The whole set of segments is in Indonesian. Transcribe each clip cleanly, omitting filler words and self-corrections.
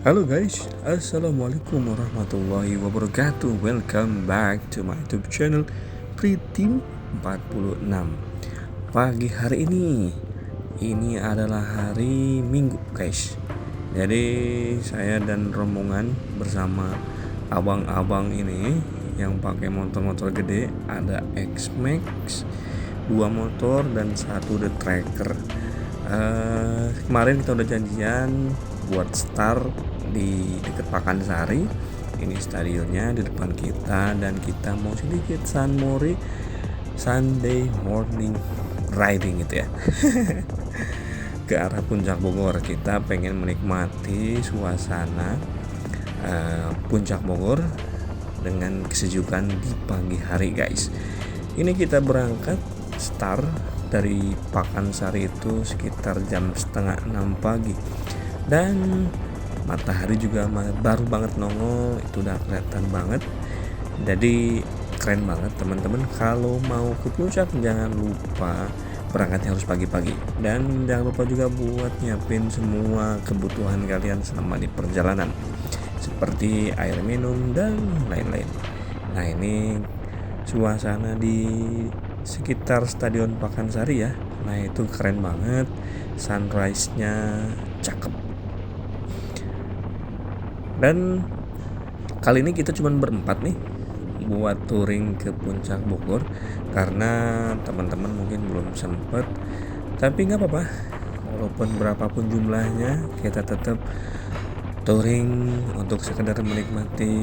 Halo guys, Assalamualaikum warahmatullahi wabarakatuh. Welcome back to my YouTube channel Pritim 46. Pagi hari ini adalah hari Minggu guys. Jadi saya dan rombongan bersama abang-abang ini yang pakai motor-motor gede, ada X-Max, 2 motor dan 1 The Tracker. Kemarin kita udah janjian buat start di dekat Pakansari. Ini stadionnya di depan kita dan kita mau sedikit Sunday morning riding gitu ya. Ke arah Puncak Bogor. Kita pengen menikmati suasana Puncak Bogor dengan kesejukan di pagi hari guys. Ini kita berangkat start dari Pakansari itu sekitar jam setengah 6 pagi dan matahari juga baru banget nongol, itu udah kelihatan banget. Jadi keren banget teman-teman. Kalau mau ke puncak jangan lupa berangkatnya harus pagi-pagi dan jangan lupa juga buat nyiapin semua kebutuhan kalian selama di perjalanan seperti air minum dan lain-lain. Nah, ini suasana di sekitar Stadion Pakansari ya. Nah, itu keren banget, sunrise-nya cakep. Dan kali ini kita cuma berempat nih buat touring ke Puncak Bogor karena teman-teman mungkin belum sempet. Tapi nggak apa-apa, walaupun berapapun jumlahnya kita tetap touring untuk sekedar menikmati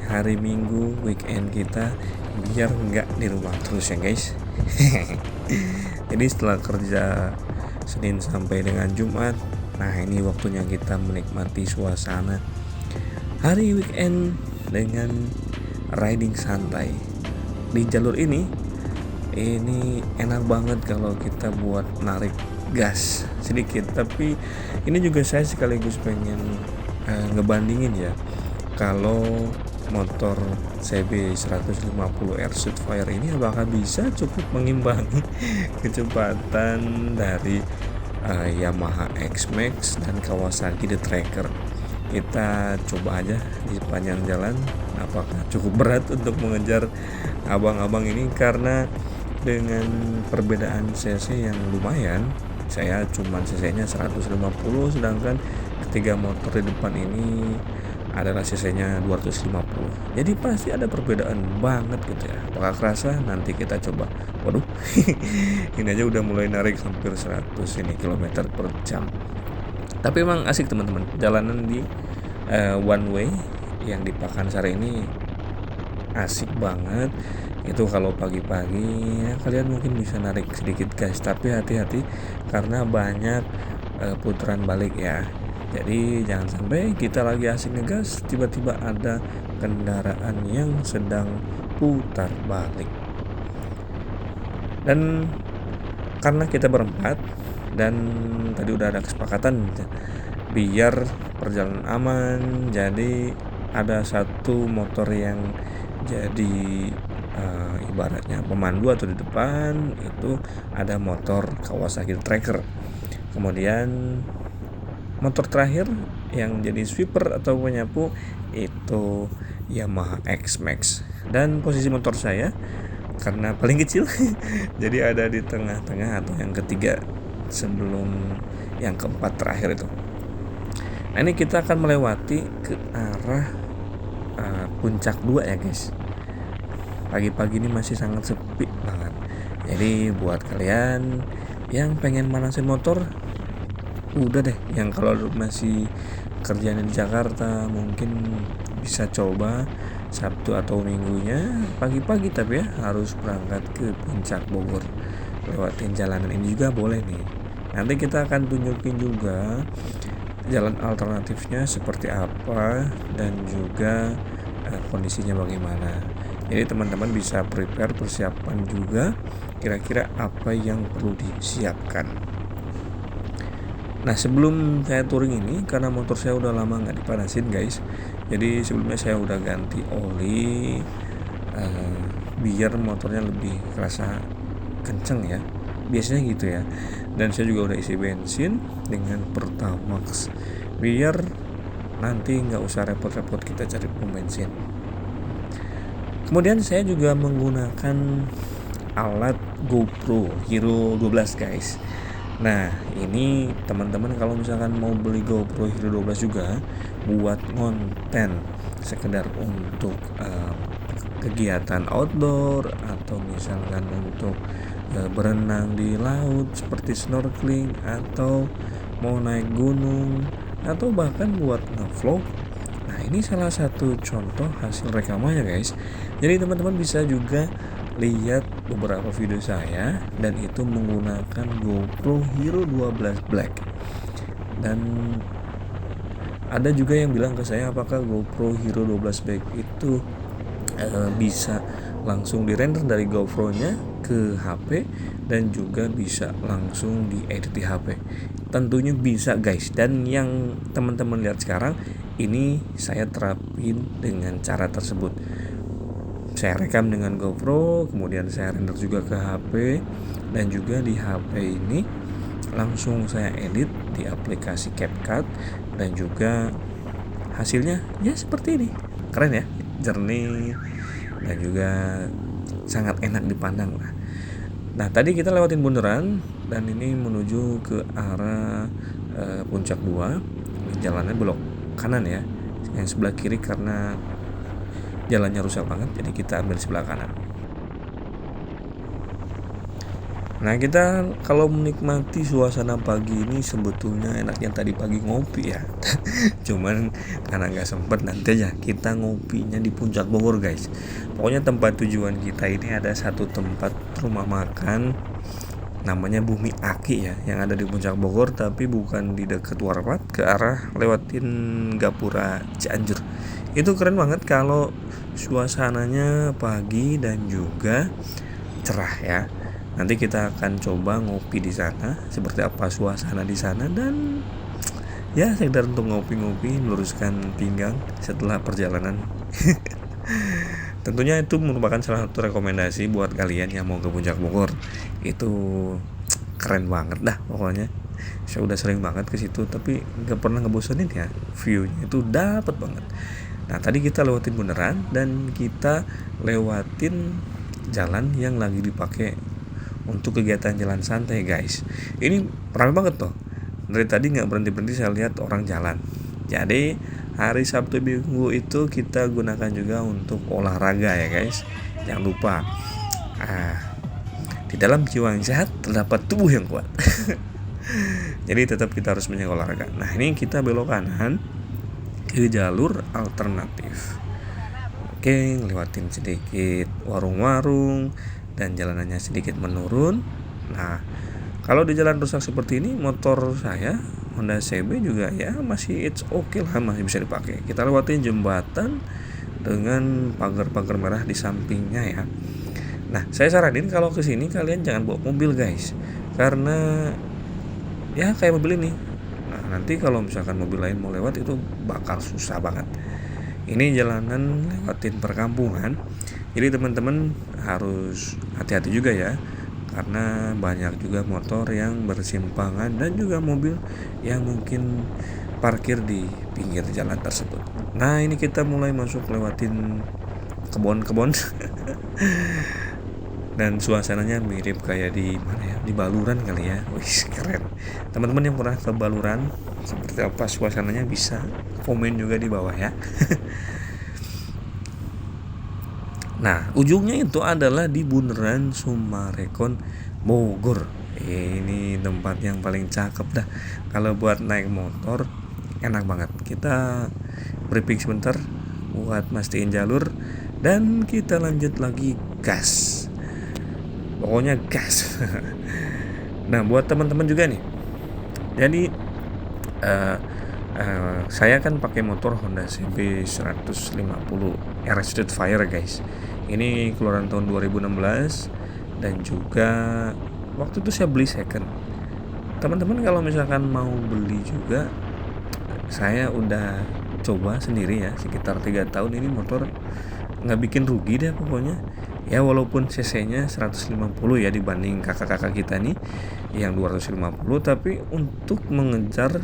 hari Minggu weekend kita biar nggak di rumah terus ya guys. Jadi setelah kerja Senin sampai dengan Jumat, nah ini waktunya kita menikmati suasana hari weekend dengan riding santai di jalur ini enak banget kalau kita buat narik gas sedikit. Tapi ini juga saya sekaligus pengen ngebandingin ya, kalau motor CB 150 Air Fire ini apakah bisa cukup mengimbangi kecepatan dari Yamaha X-Max dan Kawasaki The Tracker. Kita coba aja di sepanjang jalan apakah cukup berat untuk mengejar abang-abang ini, karena dengan perbedaan cc yang lumayan, saya cuma cc-nya 150 sedangkan ketiga motor di depan ini adalah cc-nya 250. Jadi pasti ada perbedaan banget gitu ya. Apakah kerasa? Nanti kita coba. Waduh. Ini aja udah mulai narik hampir 100 ini kilometer per jam. Tapi emang asik teman-teman. Jalanan di one way yang di Pakansari ini asik banget. Itu kalau pagi-pagi ya, kalian mungkin bisa narik sedikit gas, tapi hati-hati karena banyak putaran balik ya. Jadi jangan sampai kita lagi asik ngegas tiba-tiba ada kendaraan yang sedang putar balik. Dan karena kita berempat dan tadi udah ada kesepakatan biar perjalanan aman, jadi ada satu motor yang jadi ibaratnya pemandu atau di depan itu ada motor Kawasaki Tracker. Kemudian motor terakhir yang jadi sweeper atau penyapu itu Yamaha X-Max. Dan posisi motor saya karena paling kecil jadi ada di tengah-tengah atau yang ketiga sebelum yang keempat terakhir itu. Nah, ini kita akan melewati ke arah Puncak 2 ya guys. Pagi-pagi ini masih sangat sepi banget. Jadi buat kalian yang pengen manasin motor, udah deh, yang kalau masih kerjanya di Jakarta mungkin bisa coba Sabtu atau Minggunya pagi-pagi, tapi ya harus berangkat ke Puncak Bogor. Lewatin jalanan ini juga boleh nih. Nanti kita akan tunjukin juga jalan alternatifnya seperti apa dan juga kondisinya bagaimana. Jadi teman-teman bisa persiapan juga kira-kira apa yang perlu disiapkan. Nah, sebelum saya touring ini, karena motor saya udah lama nggak dipanasin guys, jadi sebelumnya saya udah ganti oli biar motornya lebih kerasa kenceng ya, biasanya gitu ya. Dan saya juga udah isi bensin dengan Pertamax biar nanti nggak usah repot-repot kita cari pom bensin. Kemudian saya juga menggunakan alat GoPro Hero 12 guys. Nah ini teman-teman kalau misalkan mau beli GoPro Hero 12 juga buat konten sekedar untuk kegiatan outdoor atau misalkan untuk berenang di laut seperti snorkeling atau mau naik gunung atau bahkan buat ngevlog. Nah ini salah satu contoh hasil rekamannya guys. Jadi teman-teman bisa juga lihat beberapa video saya dan itu menggunakan GoPro Hero 12 Black. Dan ada juga yang bilang ke saya apakah GoPro Hero 12 Black itu bisa langsung dirender dari GoPro-nya ke HP dan juga bisa langsung diedit di HP. Tentunya bisa guys, dan yang teman-teman lihat sekarang ini saya terapin dengan cara tersebut. Saya rekam dengan GoPro, kemudian saya render juga ke HP, dan juga di HP ini langsung saya edit di aplikasi CapCut, dan juga hasilnya ya seperti ini. Keren ya, jernih dan juga sangat enak dipandang lah. Nah tadi kita lewatin bundaran dan ini menuju ke arah Puncak 2. Jalannya belok kanan ya, yang sebelah kiri karena jalannya rusak banget, jadi kita ambil sebelah kanan. Nah kita kalau menikmati suasana pagi ini sebetulnya enaknya tadi pagi ngopi ya. Cuman karena nggak sempet, nanti aja kita ngopinya di Puncak Bogor guys. Pokoknya tempat tujuan kita ini ada satu tempat rumah makan namanya Bumi Aki ya, yang ada di Puncak Bogor, tapi bukan di dekat Warpat, ke arah lewatin Gapura Cianjur. Itu keren banget kalau suasananya pagi dan juga cerah ya. Nanti kita akan coba ngopi di sana, seperti apa suasana di sana, dan ya sekedar untuk ngopi-ngopi meluruskan pinggang setelah perjalanan. Tentunya itu merupakan salah satu rekomendasi buat kalian yang mau ke Puncak Bogor. Itu keren banget dah pokoknya. Saya udah sering banget ke situ tapi nggak pernah ngebosenin ya. View-nya itu dapat banget. Nah tadi kita lewatin bundaran dan kita lewatin jalan yang lagi dipakai untuk kegiatan jalan santai guys. Ini ramai banget tuh. Dari tadi nggak berhenti saya lihat orang jalan. Jadi hari Sabtu Minggu itu kita gunakan juga untuk olahraga ya guys. Jangan lupa di dalam jiwa yang sehat terdapat tubuh yang kuat. Jadi tetap kita harus menjaga olahraga. Nah ini kita belok kanan ke jalur alternatif. Oke, lewatin sedikit warung-warung dan jalanannya sedikit menurun. Nah kalau di jalan rusak seperti ini, motor saya Honda CB juga ya masih it's okay lah, masih bisa dipakai. Kita lewatin jembatan dengan pagar-pagar merah di sampingnya ya. Nah saya saranin kalau kesini kalian jangan bawa mobil guys, karena ya kayak mobil ini. Nah nanti kalau misalkan mobil lain mau lewat itu bakal susah banget. Ini jalanan lewatin perkampungan, jadi teman-teman harus hati-hati juga ya, karena banyak juga motor yang bersimpangan dan juga mobil yang mungkin parkir di pinggir jalan tersebut. Nah ini kita mulai masuk lewatin kebon-kebon dan suasananya mirip kayak di mana ya, di Baluran kali ya. Wih keren. Teman-teman yang pernah ke Baluran seperti apa suasananya bisa komen juga di bawah ya. Nah ujungnya itu adalah di bundaran Sumarekon Bogor. Ini tempat yang paling cakep dah. Kalau buat naik motor enak banget. Kita briefing sebentar buat mastiin jalur dan kita lanjut lagi gas. Pokoknya gas. Nah buat teman-teman juga nih. Jadi saya kan pakai motor Honda CB 150 RS Streetfire guys. Ini keluaran tahun 2016 dan juga waktu itu saya beli second. Teman-teman kalau misalkan mau beli juga, saya udah coba sendiri ya sekitar 3 tahun ini motor nggak bikin rugi deh pokoknya. Ya walaupun cc-nya 150 ya dibanding kakak-kakak kita nih yang 250, tapi untuk mengejar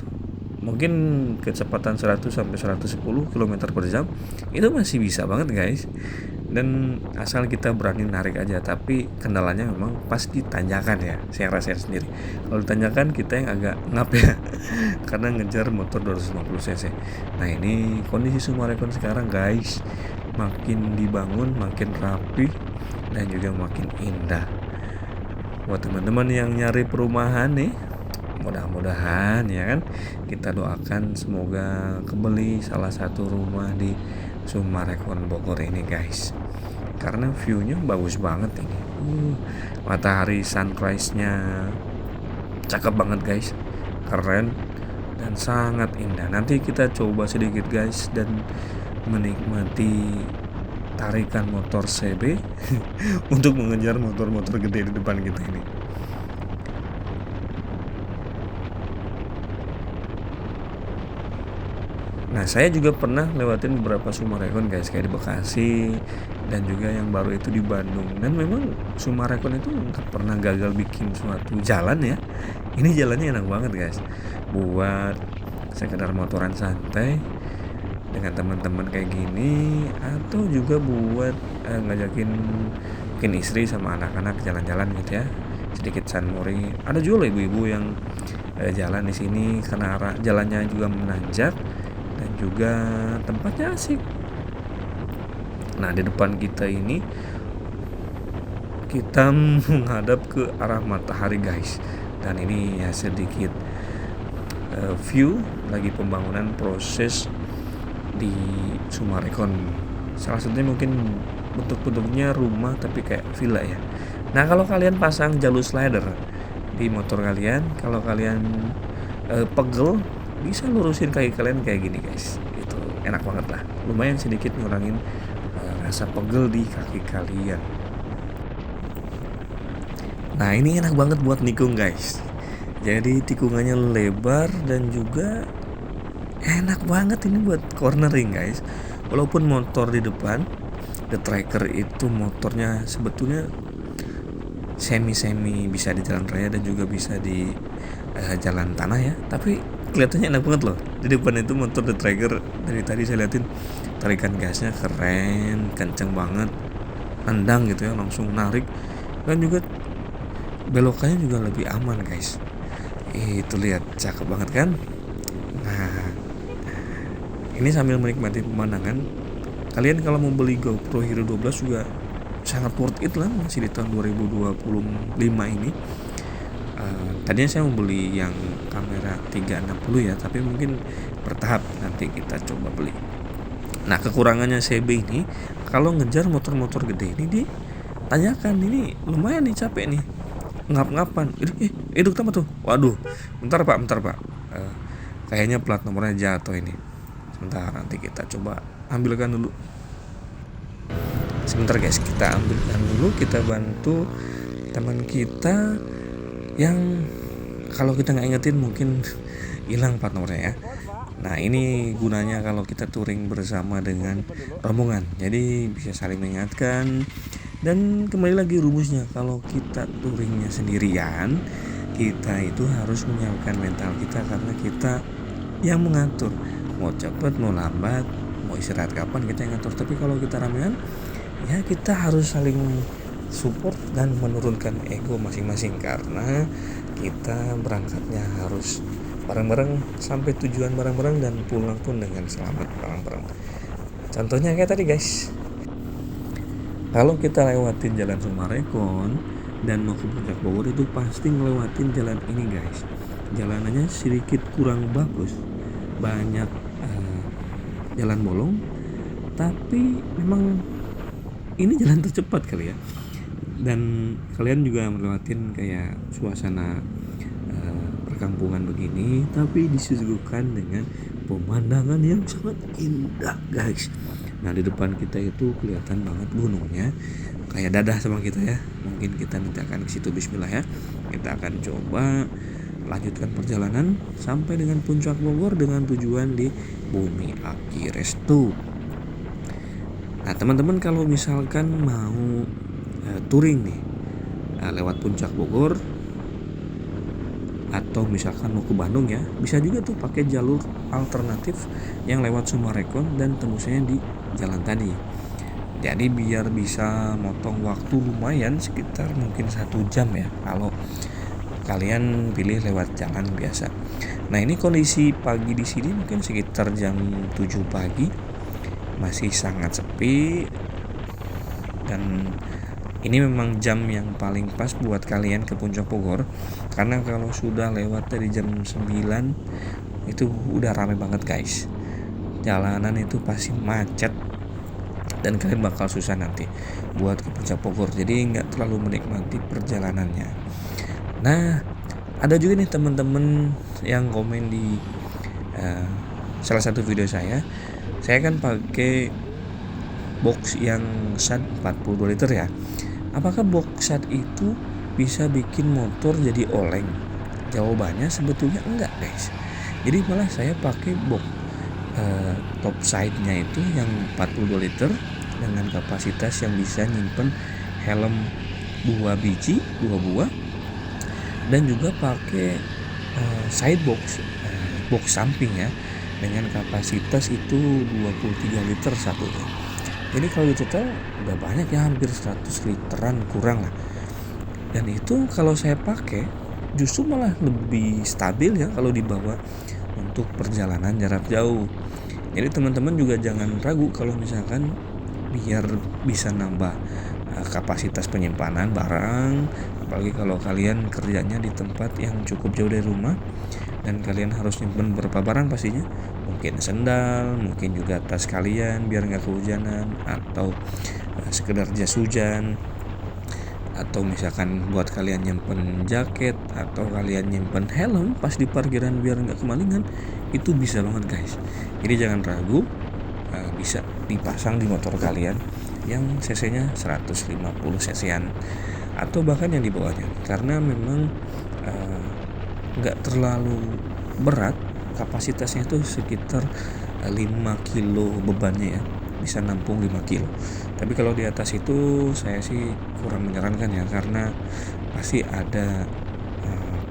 mungkin kecepatan 100 sampai 110 kilometer per jam itu masih bisa banget guys, dan asal kita berani narik aja. Tapi kendalanya memang pas di tanjakan ya, saya rasain sendiri. Kalau di tanjakan kita yang agak ngap ya karena ngejar motor 250 cc. Nah ini kondisi Sumarekon sekarang guys, makin dibangun makin rapi dan juga makin indah. Buat teman-teman yang nyari perumahan nih, mudah-mudahan ya kan, kita doakan semoga kebeli salah satu rumah di Sumarekon Bogor ini guys, karena viewnya bagus banget ini. Matahari sunrise-nya cakep banget guys, keren dan sangat indah. Nanti kita coba sedikit guys dan menikmati tarikan motor CB untuk mengejar motor-motor gede di depan kita ini. Nah saya juga pernah lewatin beberapa Sumarekon guys, kayak di Bekasi dan juga yang baru itu di Bandung. Dan memang Sumarekon itu nggak pernah gagal bikin suatu jalan ya. Ini jalannya enak banget guys, buat sekedar motoran santai dengan teman-teman kayak gini, atau juga buat ngajakin mungkin istri sama anak-anak jalan-jalan gitu ya, sedikit sunmori. Ada juga ibu-ibu yang jalan di sini karena arah jalannya juga menanjak dan juga tempatnya asik. Nah di depan kita ini kita menghadap ke arah matahari guys, dan ini ya sedikit view lagi pembangunan proses di Sumarekon. Salah satunya mungkin bentuk-bentuknya rumah tapi kayak villa ya. Nah kalau kalian pasang jalur slider di motor kalian, kalau kalian pegel, bisa lurusin kaki kalian kayak gini guys. Itu enak banget lah, lumayan sedikit ngurangin rasa pegel di kaki kalian. Nah ini enak banget buat nikung guys, jadi tikungannya lebar dan juga enak banget ini buat cornering guys. Walaupun motor di depan The Tracker itu motornya sebetulnya semi-semi bisa di jalan raya dan juga bisa di jalan tanah ya, tapi kelihatannya enak banget loh. Di depan itu motor The Tracker, dari tadi saya liatin tarikan gasnya keren, kenceng banget, nendang gitu ya, langsung narik, dan juga belokannya juga lebih aman guys. Itu lihat, cakep banget kan. Nah ini sambil menikmati pemandangan. Kalian kalau mau beli GoPro Hero 12 juga sangat worth it lah, masih di tahun 2025 ini. Tadinya saya mau beli yang kamera 360 ya, tapi mungkin bertahap nanti kita coba beli. Nah kekurangannya CB ini, kalau ngejar motor-motor gede ini di tanjakan ini lumayan nih, capek nih, ngap-ngapan. Duk apa tuh? Waduh, bentar pak. Kayaknya plat nomornya jatuh ini. Sebentar, nanti kita coba ambilkan dulu. Sebentar guys, kita ambilkan dulu, kita bantu teman kita yang kalau kita nggak ingetin mungkin hilang plat nomornya ya. Nah ini gunanya kalau kita touring bersama dengan rombongan, jadi bisa saling mengingatkan. Dan kembali lagi rumusnya, kalau kita touringnya sendirian, kita itu harus menyiapkan mental kita, karena kita yang mengatur mau cepet mau lambat, mau istirahat kapan, kita yang ngatur. Tapi kalau kita ramean ya kita harus saling support dan menurunkan ego masing-masing, karena kita berangkatnya harus bareng-bareng, sampai tujuan bareng-bareng dan pulang pun dengan selamat bareng-bareng. Contohnya kayak tadi guys, kalau kita lewatin jalan Sumarekon dan mau ke Puncak Bogor itu pasti ngelewatin jalan ini guys. Jalanannya sedikit kurang bagus, banyak jalan bolong, tapi memang ini jalan tercepat kali ya. Dan kalian juga melewatin kayak suasana perkampungan begini, tapi disuguhkan dengan pemandangan yang sangat indah guys. Nah di depan kita itu kelihatan banget gunungnya, kayak dadah sama kita ya. Mungkin kita nanti akan ke situ, bismillah ya. Kita akan coba lanjutkan perjalanan sampai dengan Puncak Bogor dengan tujuan di Bumi Aki Resto. Nah teman-teman kalau misalkan mau touring nih lewat Puncak Bogor, atau misalkan mau ke Bandung ya, bisa juga tuh pakai jalur alternatif yang lewat Sumarekon dan tembusnya di jalan tadi. Jadi biar bisa motong waktu lumayan sekitar mungkin 1 jam ya kalau kalian pilih lewat jalan biasa. Nah ini kondisi pagi di sini mungkin sekitar jam 7 pagi, masih sangat sepi, dan ini memang jam yang paling pas buat kalian ke Puncak Bogor, karena kalau sudah lewat dari jam 9 itu udah rame banget guys. Jalanan itu pasti macet dan kalian bakal susah nanti buat ke Puncak Bogor, jadi nggak terlalu menikmati perjalanannya. Nah ada juga nih teman-teman yang komen di salah satu video saya kan pakai box yang SAT 42 liter ya. Apakah box SAT itu bisa bikin motor jadi oleng? Jawabannya sebetulnya enggak guys. Jadi malah saya pakai box top side-nya itu yang 42 liter dengan kapasitas yang bisa nyimpen helm 2 buah, dan juga pakai side box, box samping ya, dengan kapasitas itu 23 liter satunya. Jadi kalau di total udah banyak ya, hampir 100 literan kurang lah. Dan itu kalau saya pakai justru malah lebih stabil ya kalau dibawa untuk perjalanan jarak jauh. Jadi teman-teman juga jangan ragu kalau misalkan biar bisa nambah kapasitas penyimpanan barang, apalagi kalau kalian kerjanya di tempat yang cukup jauh dari rumah dan kalian harus nyimpen beberapa barang pastinya, mungkin sendal, mungkin juga tas kalian biar nggak kehujanan, atau sekedar jas hujan, atau misalkan buat kalian nyimpen jaket, atau kalian nyimpen helm pas di parkiran biar nggak kemalingan, itu bisa banget guys. Jadi jangan ragu, bisa dipasang di motor kalian yang cc-nya 150 cc-an atau bahkan yang di bawahnya, karena memang nggak terlalu berat, kapasitasnya itu sekitar 5 kilo bebannya ya, bisa nampung 5 kilo. Tapi kalau di atas itu saya sih kurang menyarankan ya, karena pasti ada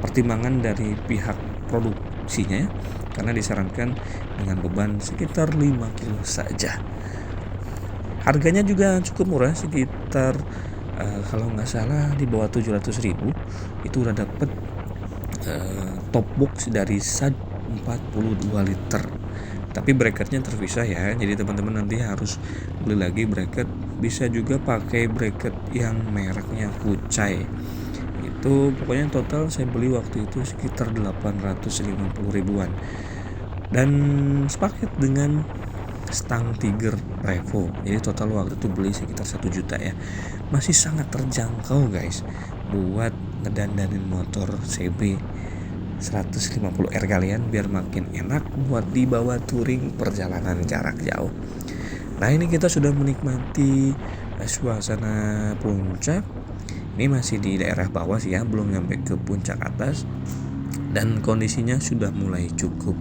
pertimbangan dari pihak produksinya ya, karena disarankan dengan beban sekitar 5 kilo saja. Harganya juga cukup murah, sekitar kalau nggak salah di bawah 700.000 itu udah dapet top box dari SAT 42 liter. Tapi bracketnya terpisah ya, jadi teman-teman nanti harus beli lagi bracket. Bisa juga pakai bracket yang mereknya Kucai. Itu pokoknya total saya beli waktu itu sekitar 850 ribuan, dan sepaket dengan stang Tiger Revo. Jadi total waktu itu beli sekitar 1 juta ya. Masih sangat terjangkau guys buat ngedandanin motor CB 150R kalian biar makin enak buat dibawa touring perjalanan jarak jauh. Nah ini kita sudah menikmati suasana puncak. Ini masih di daerah bawah sih ya, belum nyampe ke puncak atas, dan kondisinya sudah mulai cukup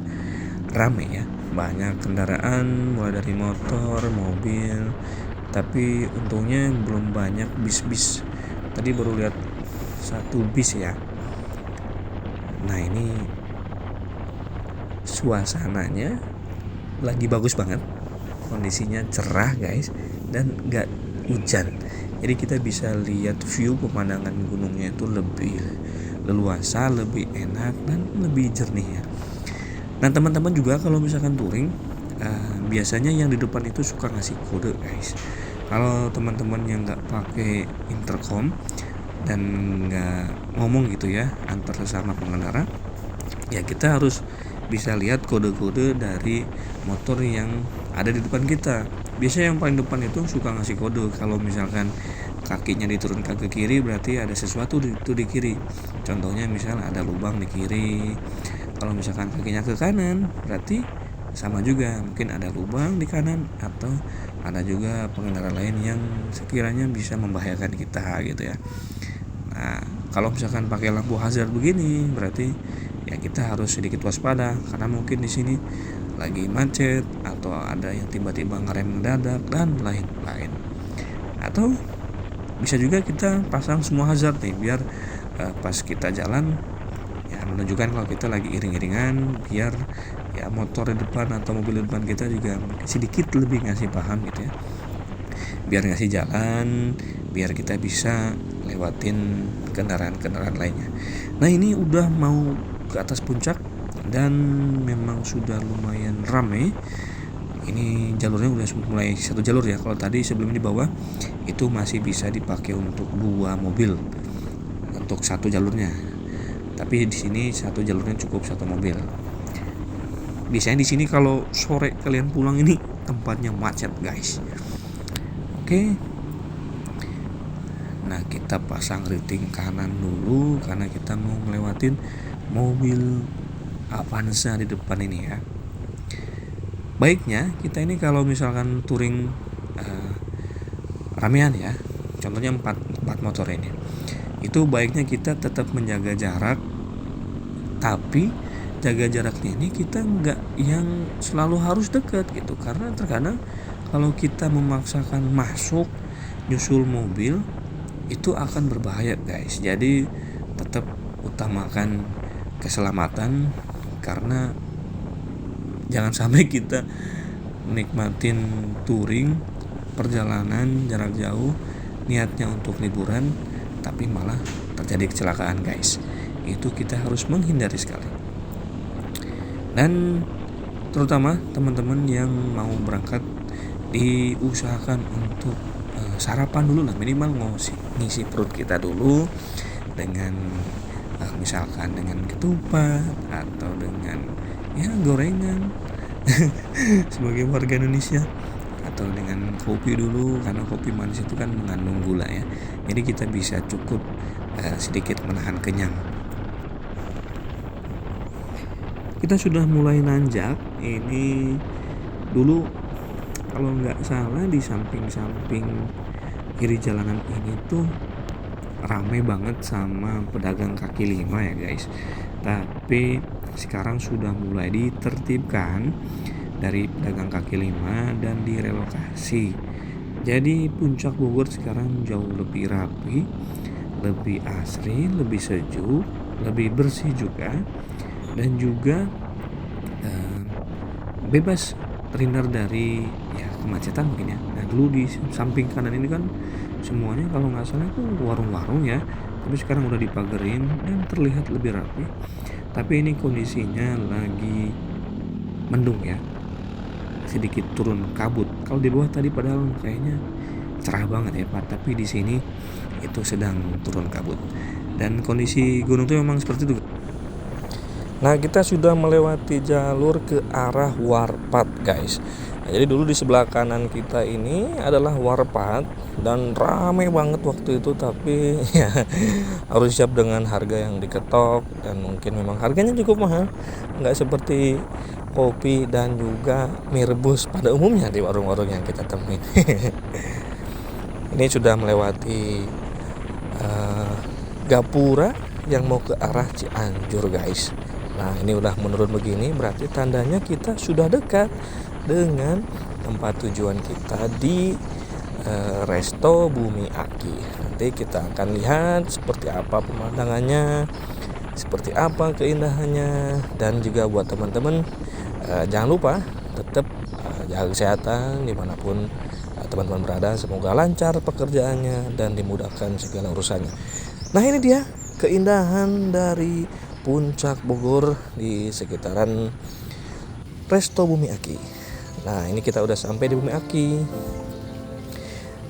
ramai ya. Banyak kendaraan mulai dari motor, mobil, tapi untungnya belum banyak bis-bis. Tadi baru lihat 1 bis ya. Nah ini suasananya lagi bagus banget, kondisinya cerah guys, dan gak hujan. Jadi kita bisa lihat view pemandangan gunungnya itu lebih leluasa, lebih enak, dan lebih jernih ya. Nah teman-teman juga kalau misalkan touring, biasanya yang di depan itu suka ngasih kode guys. Kalau teman-teman yang nggak pakai intercom dan nggak ngomong gitu ya antar sesama pengendara, ya kita harus bisa lihat kode-kode dari motor yang ada di depan kita. Biasanya yang paling depan itu suka ngasih kode. Kalau misalkan kakinya diturunkan ke kiri, berarti ada sesuatu itu di kiri. Contohnya misal ada lubang di kiri. Kalau misalkan kakinya ke kanan, berarti sama juga, mungkin ada lubang di kanan, atau ada juga pengendara lain yang sekiranya bisa membahayakan kita gitu ya. Nah kalau misalkan pakai lampu hazard begini, berarti ya kita harus sedikit waspada, karena mungkin di sini lagi macet, atau ada yang tiba-tiba ngerem mendadak dan lain-lain. Atau bisa juga kita pasang semua hazard nih, biar pas kita jalan ya menunjukkan kalau kita lagi iring-iringan, biar ya motor di depan atau mobil di depan kita juga sedikit lebih ngasih paham gitu ya, biar ngasih jalan, biar kita bisa lewatin kendaraan-kendaraan lainnya. Nah ini udah mau ke atas puncak dan memang sudah lumayan ramai. Ini jalurnya udah mulai satu jalur ya. Kalau tadi sebelumnya di bawah itu masih bisa dipakai untuk 2 mobil untuk satu jalurnya. Tapi di sini satu jalurnya cukup 1 mobil. Biasanya di sini kalau sore kalian pulang ini tempatnya macet, guys. Oke. Nah, kita pasang rating kanan dulu karena kita mau ngelewatin mobil Avanza di depan ini ya. Baiknya kita ini kalau misalkan touring ramean ya, contohnya 4 motor ini, itu baiknya kita tetap menjaga jarak, tapi jaga jaraknya ini kita nggak yang selalu harus dekat gitu, karena terkadang kalau kita memaksakan masuk nyusul mobil itu akan berbahaya, guys. Jadi tetap utamakan keselamatan, karena jangan sampai kita nikmatin touring perjalanan jarak jauh niatnya untuk liburan tapi malah terjadi kecelakaan, guys. Itu kita harus menghindari sekali. Dan terutama teman-teman yang mau berangkat diusahakan untuk sarapan dulu lah, minimal ngisi perut kita dulu dengan misalkan dengan ketupat atau dengan ya gorengan sebagai warga Indonesia, atau dengan kopi dulu, karena kopi manis itu kan mengandung gula ya, jadi kita bisa cukup sedikit menahan kenyang. Kita sudah mulai nanjak. Ini dulu kalau nggak salah di samping kiri jalanan ini tuh ramai banget sama pedagang kaki lima ya, guys. Tapi sekarang sudah mulai ditertibkan dari pedagang kaki lima dan direlokasi. Jadi puncak Bogor sekarang jauh lebih rapi, lebih asri, lebih sejuk, lebih bersih juga, dan juga bebas terhindar dari ya kemacetan mungkin ya. Nah dulu di samping kanan ini kan semuanya kalau nggak salah itu warung-warung ya, tapi sekarang udah dipagerin dan terlihat lebih rapi. Tapi ini kondisinya lagi mendung ya, sedikit turun kabut. Kalau di bawah tadi padahal kayaknya cerah banget ya Pak, tapi di sini itu sedang turun kabut. Dan kondisi gunung itu memang seperti itu. Nah kita sudah melewati jalur ke arah Warpat, guys. Nah, jadi dulu di sebelah kanan kita ini adalah Warpat dan ramai banget waktu itu, tapi ya harus siap dengan harga yang diketok dan mungkin memang harganya cukup mahal, nggak seperti kopi dan juga mie rebus pada umumnya di warung-warung yang kita temuin. Ini sudah melewati Gapura yang mau ke arah Cianjur, guys. Nah ini udah menurun begini, berarti tandanya kita sudah dekat dengan tempat tujuan kita di Resto Bumi Aki. Nanti kita akan lihat seperti apa pemandangannya, seperti apa keindahannya, dan juga buat teman-teman jangan lupa tetap jaga kesehatan dimanapun teman-teman berada. Semoga lancar pekerjaannya dan dimudahkan segala urusannya. Nah ini dia keindahan dari Puncak Bogor di sekitaran Resto Bumi Aki. Nah ini kita udah sampai di Bumi Aki.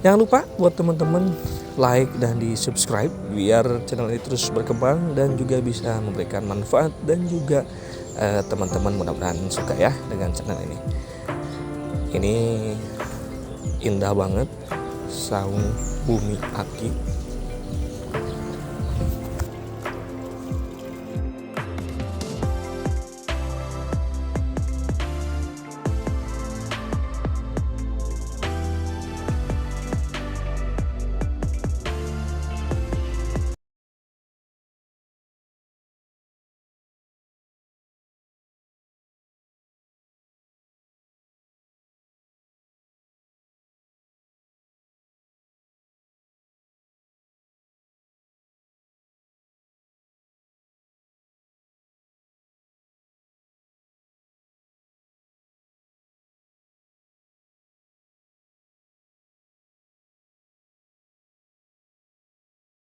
Jangan lupa buat teman-teman like dan di subscribe biar channel ini terus berkembang dan juga bisa memberikan manfaat, dan juga teman-teman mudah-mudahan suka ya dengan channel ini. Ini indah banget Saung Bumi Aki.